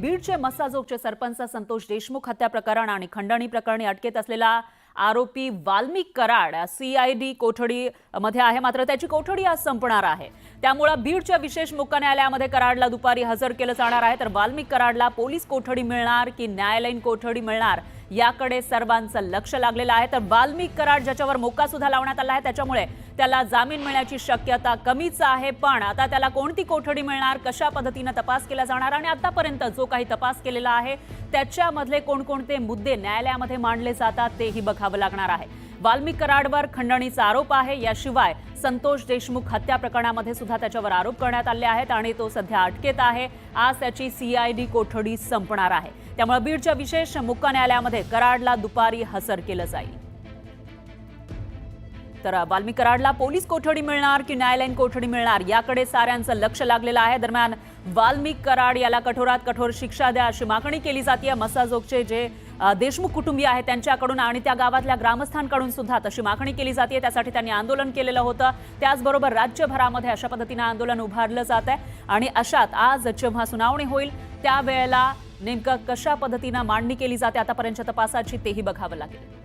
बीडचे मस्साजोगचे सरपंच संतोष देशमुख हत्या प्रकरण आणि खंडणी प्रकरणी अटकेत असलेला आरोपी वाल्मिक कराड सीआयडी कोठडी मध्ये आहे। मात्र त्याची कोठडी आज संपणार आहे। त्यामुळे बीडच्या विशेष मुख्य न्यायालयामध्ये कराडला दुपारी हजर केलं जाणार आहे। तर वाल्मिक कराडला पोलीस कोठडी मिळणार की न्यायालयीन कोठडी मिळणार याकडे सर्वांचं लक्ष लागलेलं आहे। तर वाल्मिक कराड ज्याच्यावर मोका सुद्धा लावण्यात आला आहे त्याच्यामुळे त्याला जामीन मिळण्याची शक्यता कमीच आहे। पण आता त्याला कोणती कोठडी मिळणार, कशा पद्धतीने तपास केला जाणार आणि आतापर्यंत जो काही तपास केलेला आहे त्याच्यामधले कोणकोणते मुद्दे न्यायालयामध्ये मांडले जातात तेही बघावं लागणार आहे। वाल्मिक कराडवर खंडणीचा आरोप आहे। याशिवाय संतोष देशमुख हत्या प्रकरणामध्ये सुद्धा त्याच्यावर आरोप करण्यात आले आहेत आणि तो सध्या अटकेत आहे। आज त्याची सीआयडी कोठडी संपणार आहे। त्यामुळे बीडच्या विशेष मुख्य न्यायालयामध्ये कराडला दुपारी हजर केलं जाईल। तर वाल्मिक कराडला पोलीस कोठडी मिळणार की न्यायालयीन कोठडी मिळणार याकडे साऱ्यांचं लक्ष लागलेलं आहे। दरम्यान वाल्मिक कराड याला कठोरात कठोर शिक्षा द्या अशी मागणी केली जाते। मस्साजोगचे जे देशमुख कुटुंबीय आहेत त्यांच्याकडून आणि त्या गावातल्या ग्रामस्थांकडून सुद्धा तशी मागणी केली जाते। त्यासाठी त्यांनी आंदोलन केलेलं होतं। त्याचबरोबर राज्यभरामध्ये अशा पद्धतीने आंदोलन उभारलं जात आहे आणि अशात आज जेव्हा सुनावणी होईल त्यावेळेला नेमकं कशा पद्धतीने मांडणी केली जाते आतापर्यंतच्या तपासाची तेही बघावं लागेल।